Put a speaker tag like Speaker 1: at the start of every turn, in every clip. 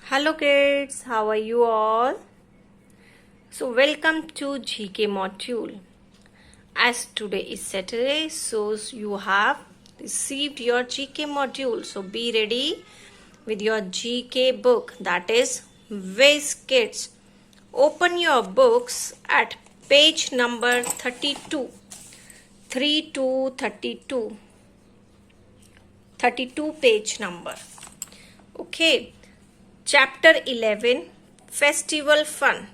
Speaker 1: Hello kids, how are you all? So welcome to GK module. As today is Saturday, so you have received your GK module. So be ready with your GK book, that is Whiz Kids. Open your books at page number 32. 32 page number. Okay. Chapter 11 Festival Fun.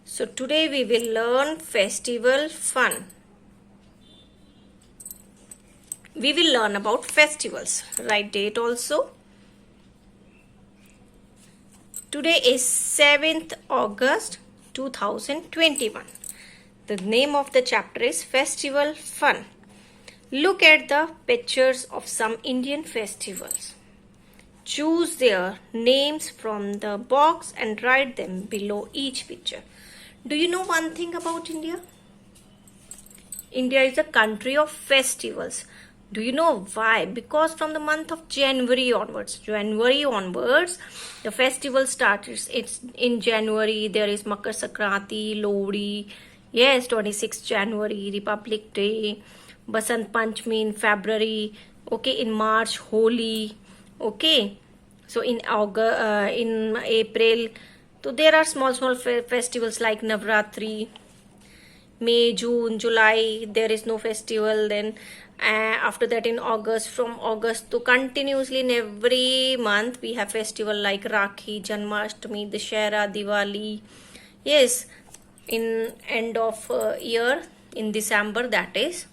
Speaker 1: So today we will learn festival fun. We will learn about festivals. Write date also. Today is 7th August 2021. The name of the chapter is Festival Fun. Look at the pictures of some Indian festivals. Choose their names from the box and write them below each picture. Do you know one thing about India? India is a country of festivals. Do you know why? Because from the month of January onwards, the festival starts. It's in January. There is Makar Sankranti, Lohri. Yes, 26th January, Republic Day, Basant Panchami in February. Okay, in March, Holi. Okay, so in August, in April, so there are small festivals like Navratri. May, June, July, there is no festival. Then after that in August, from August to continuously in every month we have festival like Rakhi, Janmashtami, Dashera, Diwali. Yes, in end of year in December, that is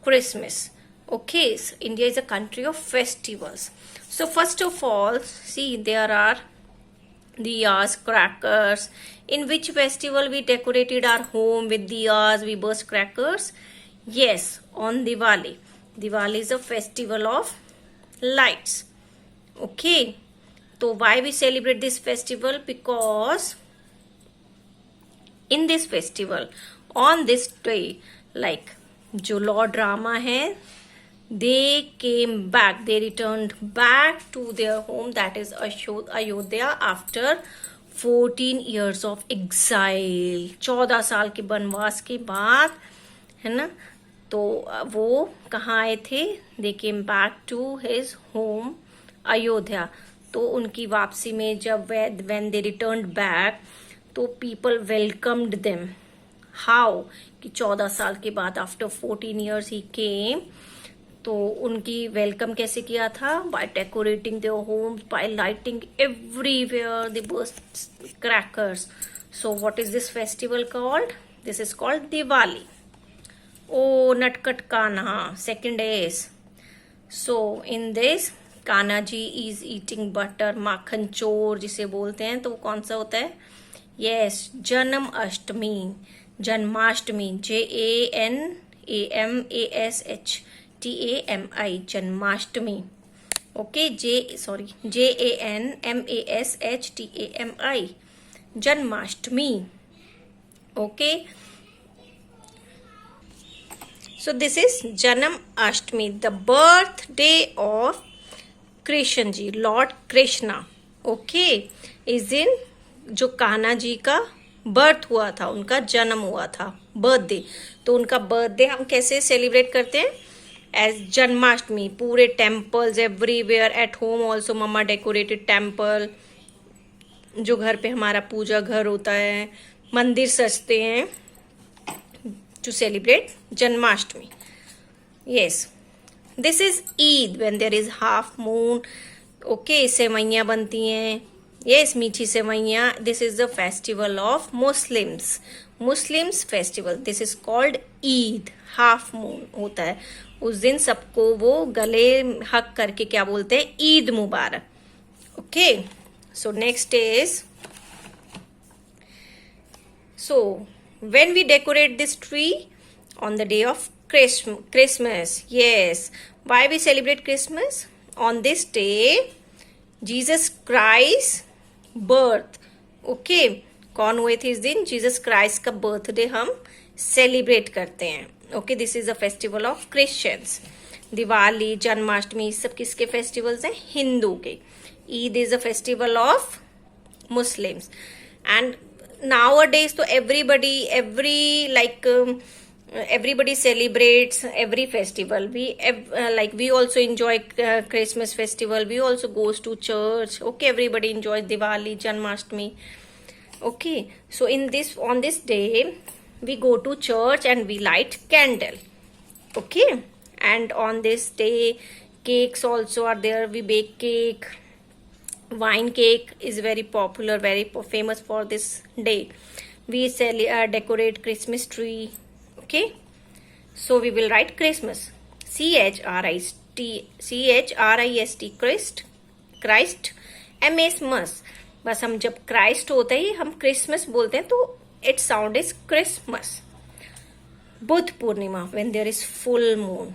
Speaker 1: Christmas. Okay, so India is a country of festivals. So first of all, see, there are diyas, crackers. In which festival we decorated our home with diyas, we burst crackers? Yes, on Diwali. Diwali is a festival of lights. Okay, so why we celebrate this festival? Because in this festival, on this day, like जो Lord Rama है, they came back, they returned back to their home, that is Ayodhya, after 14 years of exile. 14 साल के वनवास के बाद, है ना, तो वो कहाँ आए थे? They came back to his home Ayodhya. तो उनकी वापसी में जब when they returned back, तो people welcomed them. How? कि 14 साल के बाद, after 14 years he came, तो उनकी वेलकम कैसे किया था? By decorating their homes, by lighting everywhere, they burst crackers. So what is this festival called? This is called Diwali. ओ नटखट Kanha, second is. So in this Kanha ji is eating butter, माखन चोर जिसे बोलते हैं, तो कौन सा होता है? Yes, Janam Ashtami, Janmashtami, JANAMASH TAMI, Janmashtami. Okay, JANMASH TAMI, Janmashtami. Okay, so this is Janam Ashtami, the birthday of Krishna ji, lord Krishna. Okay, इस दिन जो कान्हा जी का बर्थ हुआ था, उनका जन्म हुआ था, बर्थडे. तो उनका बर्थडे हम कैसे सेलिब्रेट करते हैं? एज जन्माष्टमी. पूरे temples everywhere, at home also mamma decorated temple. जो घर पे हमारा पूजा घर होता है, मंदिर सजते हैं to celebrate Janmashtami. Yes, this is Eid, when there is half moon. Okay, सेवैयां बनती हैं. यस, मीठी सेवैयां. This is the festival of Muslims festival. This is called Eid. Half moon होता है उस दिन, सबको वो गले हक करके क्या बोलते हैं? Eid Mubarak. Okay, so next is, so when we decorate this tree on the day of Christmas. Yes, why we celebrate Christmas? On this day Jesus Christ birth. Okay, कौन हुए थे इस दिन? जीसस क्राइस्ट का बर्थडे हम सेलिब्रेट करते हैं. Okay, this is a festival of Christians. Diwali, Janmashtami, सब किसके फेस्टिवल्स हैं? हिंदू के. Eid is a festival of Muslims. And nowadays so everybody celebrates every festival. We also enjoy Christmas festival. We also goes to church. Okay, everybody enjoys Diwali, Janmashtami. Okay, so on this day we go to church and we light candle. Okay, and on this day cakes also are there. We bake cake. Wine cake is very popular, very famous for this day. We decorate Christmas tree. Okay, so we will write Christmas, CHRIST, Christ, MS, बस हम जब Christ होता ही हम Christmas बोलते हैं तो it sound is Christmas. Buddha Purnima, when there is full moon.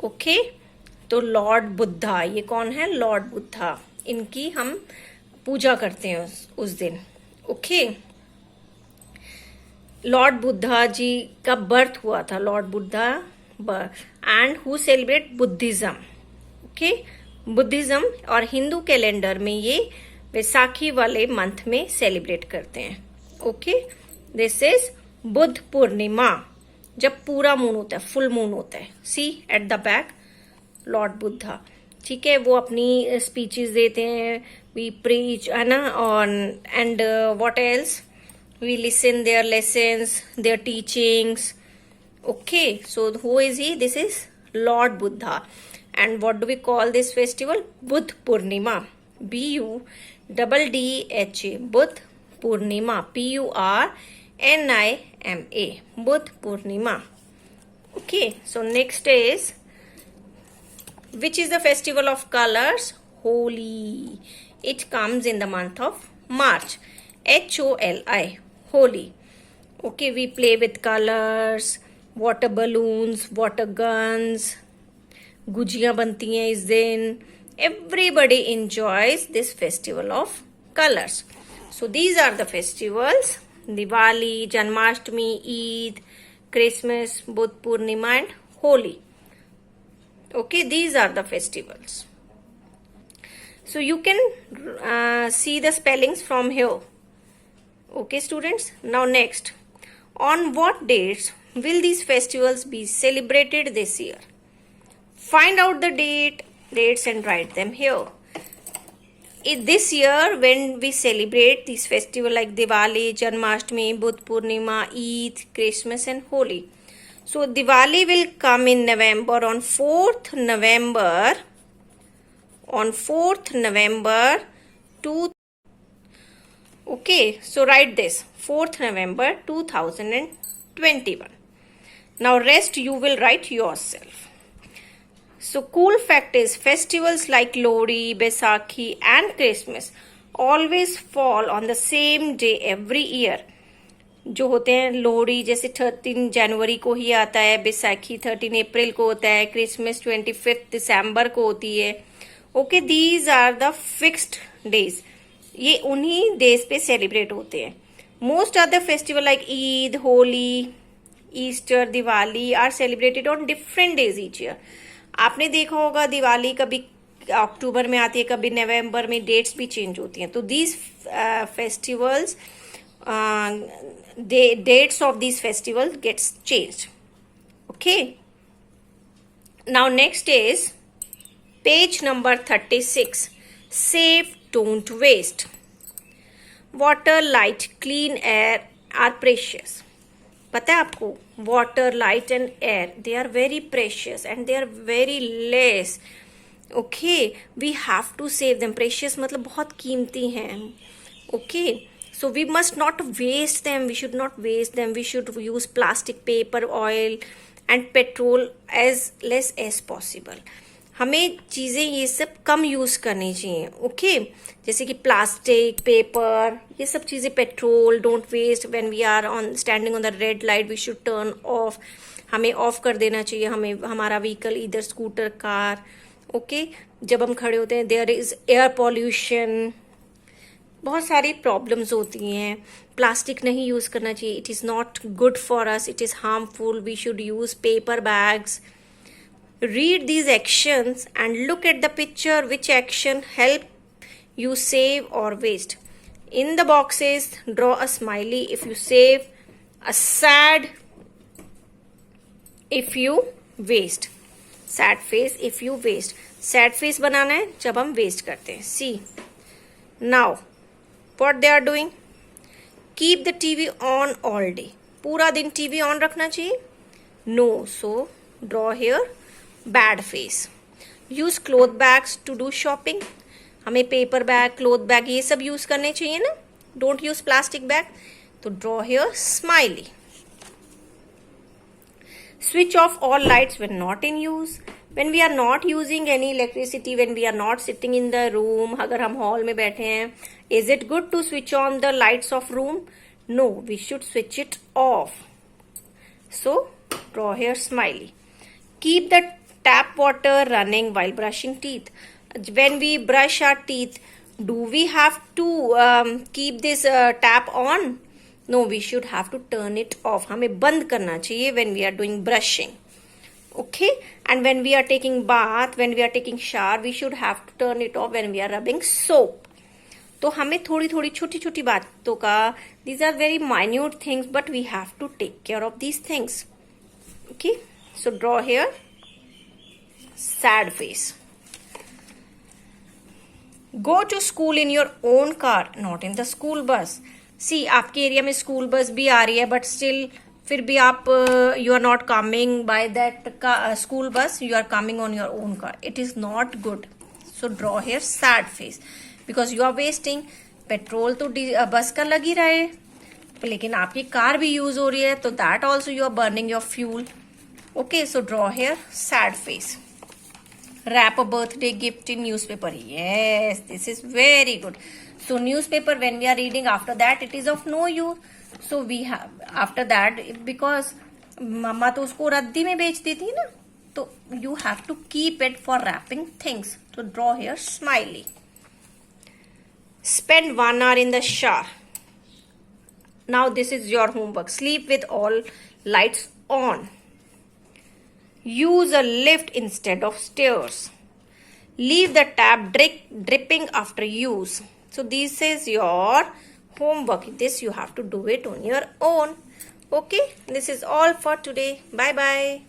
Speaker 1: Okay, तो lord Buddha, ये कौन है? लॉर्ड बुद्धा. इनकी हम पूजा करते हैं उस दिन. ओके, लॉर्ड बुद्धा जी का बर्थ हुआ था. Lord Buddha and who celebrate Buddhism. Okay, Buddhism और हिंदू कैलेंडर में ये वैसाखी वाले मंथ में सेलिब्रेट करते हैं. Okay, this is Buddha Purnima, जब पूरा मून होता है, फुल मून होता है. See at the back lord Buddha. ठीक है, वो अपनी स्पीचेस देते हैं. वी प्रीच, है ना, on and what else, we listen their lessons, their teachings. Okay, so who is he? This is lord Buddha. And what do we call this festival? Buddha Purnima. BUDDHA, Buddha Purnima. PURNIMA, Buddha Purnima. Okay, so next is, which is the festival of colors? Holi. It comes in the month of March. HOLI, Holi. Okay, we play with colors, water balloons, water guns, gujiya बनती हैं इस दिन. Everybody enjoys this festival of colors. So these are the festivals: Diwali, Janmashtami, Eid, Christmas, Buddh Purnima and Holi. Okay, these are the festivals. So you can see the spellings from here. Okay, students. Now next, on what dates will these festivals be celebrated this year? Find out the dates and write them here. This year, when we celebrate these festivals like Diwali, Janmashtami, Buddh Purnima, Eid, Christmas and Holi. So Diwali will come in November, on 4th November. On 4th November okay, so write this, 4th November 2021. Now rest you will write yourself. So cool fact is, festivals like Lohri, Baisakhi and Christmas always fall on the same day every year. जो होते हैं, लोहड़ी जैसे 13 जनवरी को ही आता है, बैसाखी 13 अप्रैल को होता है, क्रिसमस 25 दिसंबर को होती है. Okay, these are the fixed days. ये उन्हीं डेज पे सेलिब्रेट होते हैं. Most other festival like Eid, Holi, Easter, Diwali are celebrated on different days each year. आपने देखा होगा दिवाली कभी अक्टूबर में आती है, कभी नवंबर में, डेट्स भी चेंज होती हैं. तो these festivals, dates of these festivals gets changed. Okay, now next is page number 36. Save, don't waste. Water, light, clean air are precious. पता है आपको, water, light and air, they are very precious and they are very less. Okay, we have to save them. Precious मतलब बहुत कीमती हैं. Okay, so we must not waste them. We should not waste them. We should use plastic, paper, oil and petrol as less as possible. हमें चीज़ें ये सब कम use करनी चाहिए. ओके, जैसे कि प्लास्टिक, पेपर, ये सब चीज़ें, petrol. Don't waste. When we are on standing on the red light we should turn off. हमें ऑफ कर देना चाहिए हमें हमारा व्हीकल, इधर स्कूटर, कार. ओके, जब हम खड़े होते हैं, देयर इज एयर पॉल्यूशन, बहुत सारी प्रॉब्लम्स होती हैं. प्लास्टिक नहीं यूज़ करना चाहिए. It is not good for us. It is harmful. We should use paper bags. Read these actions and look at the picture. Which action help you save or waste? In the boxes, draw a smiley if you save, a sad if you waste. Sad face if you waste. Sad face बनाना है जब हम waste करते हैं. See. Now, what they are doing? Keep the TV on all day. पूरा दिन TV on रखना चाहिए? No. So, draw here bad face. Use cloth bags to do shopping. हमें पेपर बैग, क्लोथ बैग ये सब use करने चाहिए ना. Don't use plastic bag. तो draw here smiley. Switch off all lights when not in use. When we are not using any electricity, when we are not sitting in the room, अगर हम hall में बैठे हैं, is it good to switch on the lights of room? No, we should switch it off. So, draw here smiley. Keep the tap water running while brushing teeth. When we brush our teeth, do we have to keep this tap on? No, we should have to turn it off. हमें बंद करना चाहिए when we are doing brushing. Okay? And when we are taking bath, when we are taking shower, we should have to turn it off when we are rubbing soap. तो हमें थोड़ी थोड़ी छोटी छोटी बातों का, these are very minute things, but we have to take care of these things. Okay? So draw here sad face. Go to school in your own car, not in the school bus. See, आपके area में school bus भी आ रही है, but still फिर भी आप you are not coming by that school bus, you are coming on your own car. It is not good. So draw here sad face because you are wasting. Petrol तो bus का लग ही रहा है, लेकिन आपकी कार भी use हो रही है, तो that also you are burning your fuel. Okay, so draw here sad face. Wrap a birthday gift in newspaper. Yes, this is very good. So newspaper, when we are reading, after that it is of no use. So we have after that, because मम्मा तो उसको रद्दी में बेच देती ना, तो you have to keep it for wrapping things. So draw here smiley. Spend 1 hour in the shower. Now this is your homework. Sleep with all lights on. Use a lift instead of stairs. Leave the tap dripping after use. So this is your homework. This you have to do it on your own. Okay, this is all for today. Bye bye.